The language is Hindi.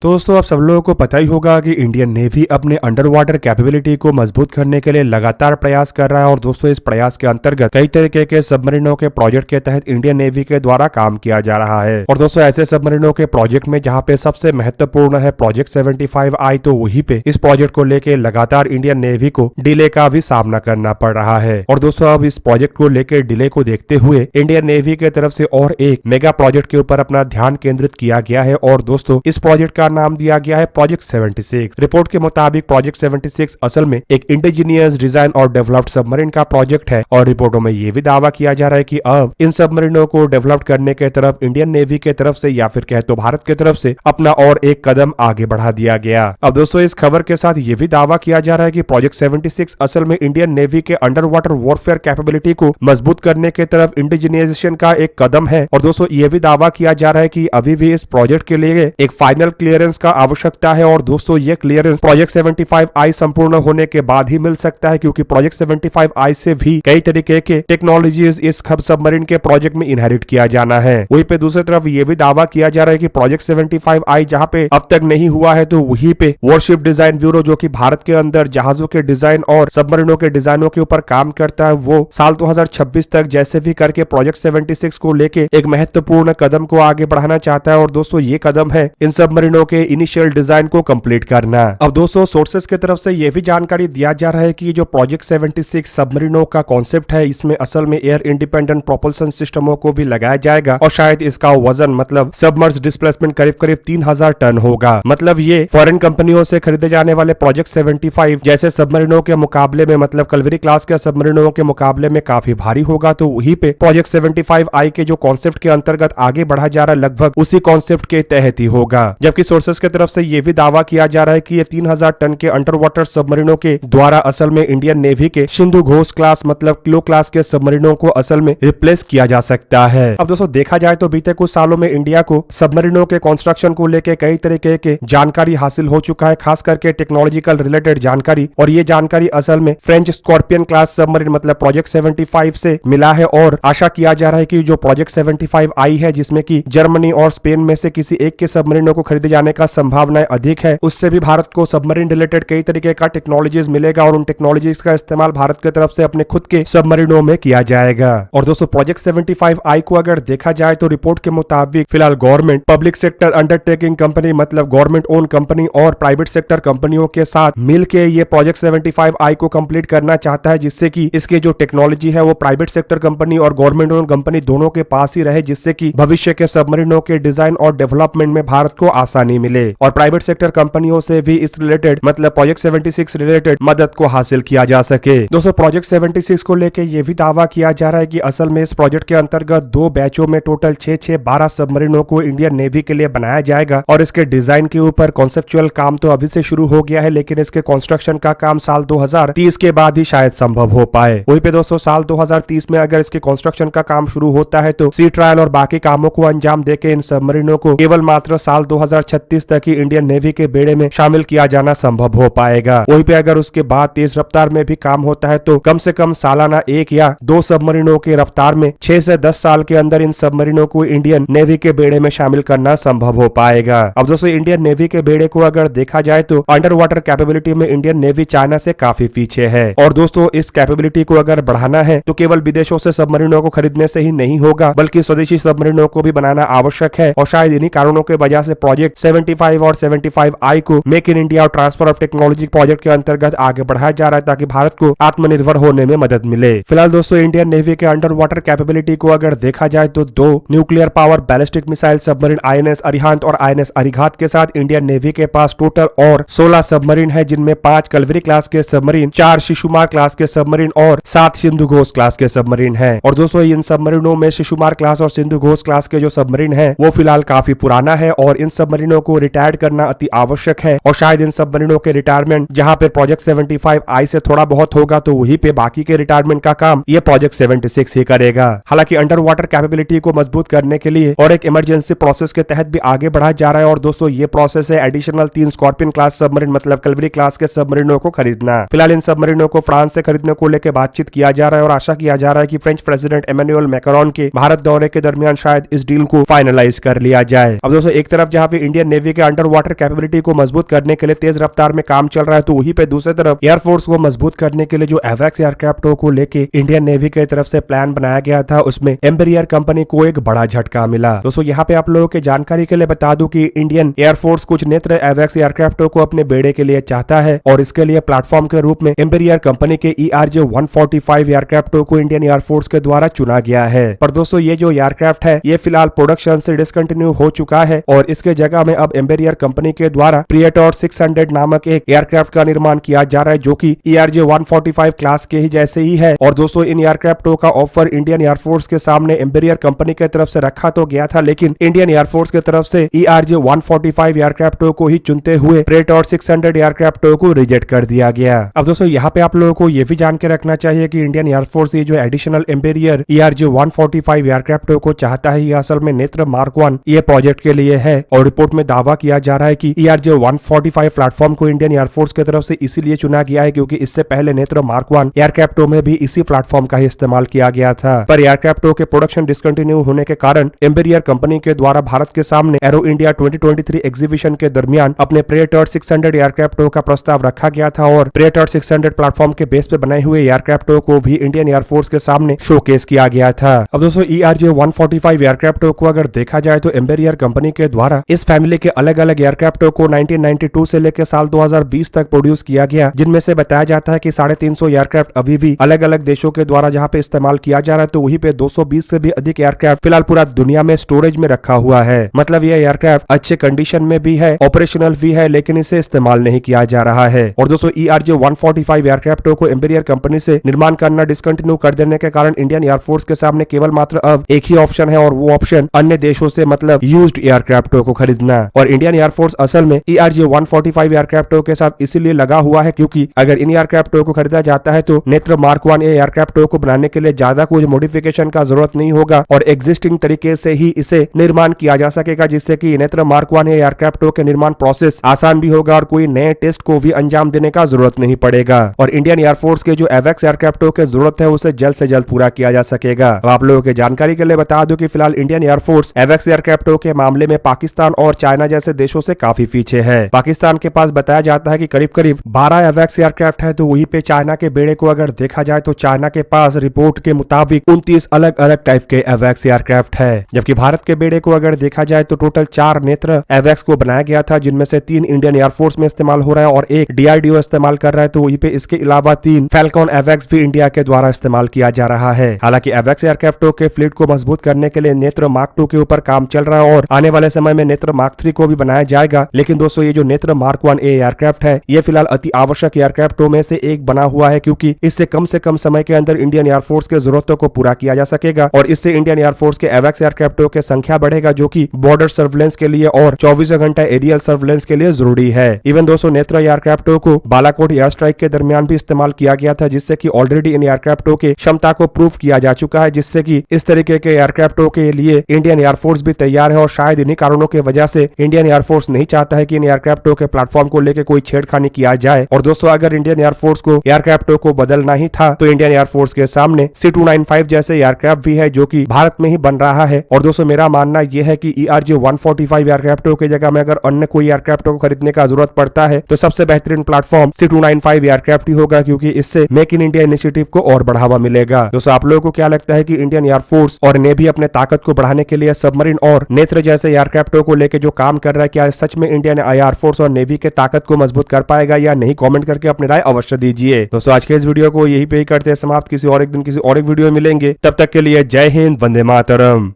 तो दोस्तों आप सब लोगों को पता ही होगा कि इंडियन नेवी अपने अंडर वाटर कैपेबिलिटी को मजबूत करने के लिए लगातार प्रयास कर रहा है और दोस्तों इस प्रयास के अंतर्गत कई तरीके के सबमरीनों के प्रोजेक्ट के तहत इंडियन नेवी के द्वारा काम किया जा रहा है। और दोस्तों ऐसे सबमरीनों के प्रोजेक्ट में जहां पे सबसे महत्वपूर्ण है प्रोजेक्ट 75I, तो वहीं पे इस प्रोजेक्ट को लेकर लगातार इंडियन नेवी को डिले का भी सामना करना पड़ रहा है। और दोस्तों अब इस प्रोजेक्ट को लेकर डिले को देखते हुए इंडियन नेवी की तरफ से और एक मेगा प्रोजेक्ट के ऊपर अपना ध्यान केंद्रित किया गया है और दोस्तों इस प्रोजेक्ट का नाम दिया गया है प्रोजेक्ट 76। रिपोर्ट के मुताबिक प्रोजेक्ट 76 असल में एक इंडिजिनियस डिजाइन और डेवलप्ड सबमरीन का प्रोजेक्ट है और रिपोर्टों में यह भी दावा किया जा रहा है कि अब इन सबमरीनों को डेवलप करने के तरफ इंडियन नेवी के तरफ से या फिर कहे तो भारत की तरफ से अपना और एक कदम आगे बढ़ा दिया गया। अब दोस्तों इस खबर के साथ यह भी दावा किया जा रहा है कि प्रोजेक्ट 76 असल में इंडियन नेवी के अंडर वाटर वॉरफेयर कैपेबिलिटी को मजबूत करने के तरफ इंडिजिनाइजेशन का एक कदम है। और दोस्तों यह भी दावा किया जा रहा है कि अभी भी इस प्रोजेक्ट के लिए एक फाइनल क्लियरेंस का आवश्यकता है और दोस्तों ये क्लियरेंस प्रोजेक्ट 75I संपूर्ण होने के बाद ही मिल सकता है, क्योंकि प्रोजेक्ट 75I से भी कई तरीके के टेक्नोलॉजीज इस सबमरीन के प्रोजेक्ट में इनहेरिट किया जाना है। वहीं पे दूसरी तरफ ये भी दावा किया जा रहा है कि प्रोजेक्ट 75I जहां पे अब तक नहीं हुआ है तो वहीं पे वॉरशिप डिजाइन ब्यूरो जो कि भारत के अंदर जहाजों के डिजाइन और सबमरीनों के डिजाइनों के ऊपर काम करता है, वो साल 2026 तक जैसे भी करके प्रोजेक्ट 76 को लेके एक महत्वपूर्ण कदम को आगे बढ़ाना चाहता है। और दोस्तों ये कदम है इन सबमरीनों के इनिशियल डिजाइन को कंप्लीट करना। अब दोस्तों सोर्सेस की तरफ से यह भी जानकारी दिया जा रहा है कि जो प्रोजेक्ट 76 सबमरीनों का कॉन्सेप्ट है इसमें असल में एयर इंडिपेंडेंट प्रोपल्सन सिस्टमों को भी लगाया जाएगा और शायद इसका वजन मतलब सबमर्ज डिस्प्लेसमेंट करीब करीब 3000 टन होगा। मतलब ये फॉरेन कंपनियों से खरीदे जाने वाले प्रोजेक्ट 75 जैसे सबमरीनों के मुकाबले में मतलब कलवरी क्लास के सबमरीनों के मुकाबले में काफी भारी होगा। तो वहीं पे प्रोजेक्ट 75I के जो कॉन्सेप्ट के अंतर्गत आगे बढ़ा जा रहा है लगभग उसी कॉन्सेप्ट के तहत ही होगा। जबकि सोर्सेस की तरफ से यह भी दावा किया जा रहा है कि ये 3000 टन के अंडर वाटर सबमरीनों के द्वारा असल में इंडियन नेवी के सिंधु घोष क्लास मतलब किलो क्लास के सबमरीनों को असल में रिप्लेस किया जा सकता है। अब दोस्तों देखा जाए तो बीते कुछ सालों में इंडिया को सबमरीनों के कंस्ट्रक्शन को लेकर कई तरीके के जानकारी हासिल हो चुका है, खास करके टेक्नोलॉजिकल रिलेटेड जानकारी। और ये जानकारी असल में फ्रेंच स्कॉर्पियन क्लास सबमरीन मतलब प्रोजेक्ट 75 से मिला है और आशा किया जा रहा है कि जो प्रोजेक्ट 75I है जिसमें कि जर्मनी और स्पेन में से किसी एक के सबमरीनों को खरीदे जाने का संभावना अधिक है, उससे भी भारत को सबमरीन रिलेटेड कई तरीके का टेक्नोलॉजीज मिलेगा और उन टेक्नोलॉजीज का इस्तेमाल भारत की तरफ से अपने खुद के सबमरीनों में किया जाएगा। और दोस्तों प्रोजेक्ट 75I को अगर देखा जाए तो रिपोर्ट के मुताबिक फिलहाल government public sector undertaking company मतलब गवर्नमेंट ओन कंपनी और प्राइवेट सेक्टर कंपनियों के साथ मिलकर ये प्रोजेक्ट 75I को कंप्लीट करना चाहता है, जिससे कि इसकी जो टेक्नोलॉजी है वो प्राइवेट सेक्टर कंपनी और गवर्नमेंट ओन कंपनी दोनों के पास ही रहे, जिससे कि भविष्य के सबमरीनों के डिजाइन और डेवलपमेंट में भारत को आसानी मिले और प्राइवेट सेक्टर कंपनियों से भी इस रिलेटेड मतलब प्रोजेक्ट 76 रिलेटेड मदद को हासिल किया जा सके। दोस्तों प्रोजेक्ट 76 को लेकर यह भी दावा किया जा रहा है कि असल में इस प्रोजेक्ट के अंतर्गत 2 बैचों में टोटल 6-12 सबमरीनों को इंडियन नेवी के लिए बनाया जाएगा और इसके डिजाइन के ऊपर कॉन्सेप्चुअल काम तो अभी से शुरू हो गया है, लेकिन इसके कंस्ट्रक्शन का काम साल 2030 के बाद ही शायद संभव हो पाए। वहीं पे दोस्तों साल 2030 में अगर इसके कंस्ट्रक्शन का काम शुरू होता है तो सी ट्रायल और बाकी कामों को अंजाम देके इन सबमरीनों को केवल मात्र साल 2036 तक ही इंडियन नेवी के बेड़े में शामिल किया जाना संभव हो पाएगा। वहीं पे अगर उसके बाद तेज रफ्तार में भी काम होता है तो कम से कम सालाना 1 या 2 सबमरीनों के रफ्तार में 6 से 10 साल के अंदर इन सबमरीनों को इंडियन नेवी के बेड़े में शामिल करना संभव हो पाएगा। अब दोस्तों इंडियन नेवी के बेड़े को अगर देखा जाए तो अंडर वाटर कैपेबिलिटी में इंडियन नेवी चाइना से काफी पीछे है और दोस्तों इस कैपेबिलिटी को अगर बढ़ाना है तो केवल विदेशों से सबमरीनों को खरीदने से ही नहीं होगा, बल्कि स्वदेशी सबमरीनों को भी बनाना आवश्यक है। और शायद इन्हीं कारणों की वजह से प्रोजेक्ट 75 और 75I को मेक इन इंडिया और ट्रांसफर ऑफ टेक्नोलॉजी प्रोजेक्ट के अंतर्गत आगे बढ़ाया जा रहा है ताकि भारत को आत्मनिर्भर होने में मदद मिले। फिलहाल दोस्तों इंडियन नेवी के अंडर वाटर कैपेबिलिटी को अगर देखा जाए तो 2 nuclear power ballistic missile submarine INS Arihant और INS अरिघात के साथ इंडियन नेवी के पास टोटल और 16 सबमरीन है, जिनमें 5 कलवरी क्लास के सबमरीन, 4 शिशुमार क्लास के सबमरीन और 7 सिंधु घोष क्लास के सबमरीन है। और दोस्तों इन सबमरीनों में शिशुमार क्लास और सिंधु घोष क्लास के जो सबमरीन है वो फिलहाल काफी पुराना है और इन सबमरीनों को रिटायर्ड करना अति आवश्यक है और शायद इन सबमरीनों के रिटायरमेंट जहां पे प्रोजेक्ट 75I से थोड़ा बहुत होगा तो वहीं पे बाकी के रिटायरमेंट का काम ये प्रोजेक्ट 76 ही करेगा। हालांकि अंडर वाटर कैपेबिलिटी को मजबूत करने के लिए और एक इमरजेंसी प्रोसेस के तहत भी आगे बढ़ा जा रहा है और दोस्तों ये प्रोसेस है एडिशनल 3 स्कॉर्पियन क्लास सबमरीन मतलब कलवरी क्लास के सबमरीनों को खरीदना। फिलहाल इन सबमरीनों को फ्रांस से खरीदने को लेकर बातचीत किया जा रहा है और आशा किया जा रहा है कि फ्रेंच प्रेसिडेंट इमैनुअल मैक्रोन के भारत दौरे के दरमियान शायद इस डील को फाइनलाइज कर लिया जाए। अब दोस्तों एक तरफ जहां पे इंडियन इंडियन नेवी के अंडर वाटर कैपेबिलिटी को मजबूत करने के लिए तेज रफ्तार में काम चल रहा है, तो वहीं पे दूसरी तरफ एयरफोर्स को मजबूत करने के लिए जो एवैक्स एयरक्राफ्टों को लेके इंडियन नेवी की तरफ से प्लान बनाया गया था, उसमें एम्बेरियर कंपनी को एक बड़ा झटका मिला। दोस्तों यहाँ पे आप लोगों के जानकारी के लिए बता दूं कि इंडियन एयरफोर्स कुछ नेत्र एवैक्स एयरक्राफ्टों को अपने बेड़े के लिए चाहता है और इसके लिए प्लेटफॉर्म के रूप में एम्बेरियर कंपनी के ERJ-145 एयरक्राफ्टों को इंडियन एयरफोर्स के द्वारा चुना गया है। पर दोस्तों ये जो एयरक्राफ्ट है ये फिलहाल प्रोडक्शन से डिसकंटिन्यू हो चुका है और इसके जगह में अब एम्बेरियर कंपनी के द्वारा प्रिएटोर 600 नामक एक एयरक्राफ्ट का निर्माण किया जा रहा है, जो कि ERJ-145 क्लास के ही जैसे ही है। और दोस्तों इन एयरक्राफ्टों का ऑफर इंडियन एयरफोर्स के सामने एम्बेरियर कंपनी की तरफ से रखा तो गया था, लेकिन इंडियन एयरफोर्स की तरफ से ERJ-145 एयरक्राफ्टों को ही चुनते हुए प्रिएटोर 600 एयरक्राफ्टों को रिजेक्ट कर दिया गया। अब दोस्तों यहाँ पे आप लोगों को ये भी जान के रखना चाहिए कि इंडियन एयरफोर्स ये जो एडिशनल एम्बेरियर ERJ-145 एयरक्राफ्टों को चाहता है, ये असल में नेत्र मार्क 1 ये प्रोजेक्ट के लिए है। और रिपोर्ट में दावा किया जा रहा है कि ERJ-145 प्लेटफॉर्म को इंडियन एयरफोर्स की तरफ से इसीलिए चुना गया है क्योंकि इससे पहले नेत्र मार्क 1 एयरक्राफ्टों में भी इसी प्लेटफॉर्म का ही इस्तेमाल किया गया था। पर एयरक्राफ्टों के प्रोडक्शन डिसकंटिन्यू होने के कारण एम्बेरियर कंपनी के द्वारा भारत के सामने एरो इंडिया 2023 एग्जीबिशन के दरमियान अपने प्रिएटोर 600 एयरक्राफ्टों का प्रस्ताव रखा गया था और प्रिएटोर 600 प्लेटफॉर्म के बेस पे बनाए हुए एयरक्राफ्टों को भी इंडियन एयरफोर्स के सामने शोकेस किया गया था। अब दोस्तों ERJ-145 एयरक्राफ्टों को अगर देखा जाए तो एम्बेरियर कंपनी के द्वारा इस फैमिली के अलग अलग एयरक्राफ्टों को 1992 से लेकर साल 2020 तक प्रोड्यूस किया गया, जिनमें से बताया जाता है कि 350 एयरक्राफ्ट अभी भी अलग अलग देशों के द्वारा जहां पे इस्तेमाल किया जा रहा है, तो वहीं पे 220 से भी अधिक एयरक्राफ्ट फिलहाल पूरा दुनिया में स्टोरेज में रखा हुआ है। मतलब ये एयरक्राफ्ट अच्छे कंडीशन में भी है, ऑपरेशनल भी है, लेकिन इसे इस्तेमाल नहीं किया जा रहा है। और दोस्तों ERJ-145 एयरक्राफ्टों को एम्बेरियर कंपनी से निर्माण करना डिसकंटिन्यू कर देने के कारण इंडियन एयरफोर्स के सामने केवल मात्र अब एक ही ऑप्शन है और वो ऑप्शन अन्य देशों से मतलब यूज्ड एयरक्राफ्टों को खरीदना। और इंडियन एयरफोर्स असल में ERJ-145 एयरक्राफ्टों के साथ इसीलिए लगा हुआ है क्योंकि अगर इन एयरक्राफ्टों को खरीदा जाता है तो नेत्र मार्क 1 एयरक्राफ्टों को बनाने के लिए ज्यादा कुछ मॉडिफिकेशन का जरूरत नहीं होगा और एग्जिस्टिंग तरीके से ही इसे निर्माण किया जा सकेगा, जिससे कि नेत्र मार्क 1 एयरक्राफ्टों के निर्माण प्रोसेस आसान भी होगा और कोई नए टेस्ट को भी अंजाम देने का जरूरत नहीं पड़ेगा। और इंडियन एयरफोर्स के जो एवैक्स एयरक्राफ्टों की जरूरत है उसे जल्द से जल्द पूरा किया जा सकेगा। अब आप लोगों की जानकारी के लिए बता दूं कि फिलहाल इंडियन एयरफोर्स एवैक्स एयरक्राफ्टों के मामले में पाकिस्तान और चाइना जैसे देशों से काफी पीछे है। पाकिस्तान के पास बताया जाता है कि करीब करीब 12 एवैक्स एयरक्राफ्ट है, तो वहीं पे चाइना के बेड़े को अगर देखा जाए तो चाइना के पास रिपोर्ट के मुताबिक 29 अलग अलग टाइप के एवैक्स एयरक्राफ्ट है, जबकि भारत के बेड़े को अगर देखा जाए तो टोटल 4 नेत्र एवैक्स को बनाया गया था, जिनमें से 3 इंडियन एयरफोर्स में इस्तेमाल हो रहा है और एक DRDO इस्तेमाल कर रहा है। तो वहीं पे इसके अलावा 3 फैल्कॉन एवैक्स भी इंडिया के द्वारा इस्तेमाल किया जा रहा है। हालांकि एवैक्स एयरक्राफ्टों के फ्लीट को मजबूत करने के लिए नेत्र मार्क 2 के ऊपर काम चल रहा है और आने वाले समय में नेत्र मार्क 3 को भी बनाया जाएगा। लेकिन दोस्तों ये जो नेत्र मार्क 1 एयरक्राफ्ट है ये फिलहाल अति आवश्यक एयरक्राफ्टों में से एक बना हुआ है, क्योंकि इससे कम से कम समय के अंदर इंडियन एयरफोर्स के जरूरतों को पूरा किया जा सकेगा और इससे इंडियन एयरफोर्स के एवैक्स एयरक्राफ्टों की संख्या बढ़ेगा, जो कि बॉर्डर सर्विलेंस के लिए और 24 घंटा एरियल सर्विलेंस के लिए जरूरी है। इवन दोस्तों नेत्र एयरक्राफ्टों को बालाकोट एयर स्ट्राइक के दरमियान भी इस्तेमाल किया गया था, जिससे कि ऑलरेडी इन एयरक्राफ्टों के क्षमता को प्रूव किया जा चुका है, जिससे कि इस तरीके के एयरक्राफ्टों के लिए इंडियन एयरफोर्स भी तैयार है। और शायद इन्हीं कारणों की वजह से इंडियन एयरफोर्स नहीं चाहता है कि इन एयरक्राफ्टों के प्लेटफॉर्म को लेकर कोई छेड़खानी किया जाए। और दोस्तों अगर इंडियन एयरफोर्स को एयरक्राफ्टों को बदलना ही था तो इंडियन एयरफोर्स के सामने C295 जैसे एयरक्राफ्ट भी है, जो कि भारत में ही बन रहा है। और दोस्तों मेरा मानना यह है कि ERJ-145 एयरक्राफ्टों की जगह में अगर अन्य कोई एयरक्राफ्टों को खरीदने का जरूरत पड़ता है तो सबसे बेहतरीन प्लेटफॉर्म C295 एयरक्राफ्ट ही होगा, क्योंकि इससे मेक इन इंडिया इनिशिएटिव को और बढ़ावा मिलेगा। दोस्तों आप लोगों को क्या लगता है कि इंडियन एयरफोर्स और नेवी अपने ताकत को बढ़ाने के लिए सबमरीन और नेत्र जैसे एयरक्राफ्टों को लेकर जो काम कर रहा है, क्या सच में इंडियन एयरफोर्स और नेवी के ताकत को मजबूत कर पाएगा या नहीं? कमेंट करके अपनी राय अवश्य दीजिए। दोस्तों आज के इस वीडियो को यही पे ही करते हैं समाप्त। किसी और एक दिन किसी और एक वीडियो मिलेंगे, तब तक के लिए जय हिंद, वंदे मातरम।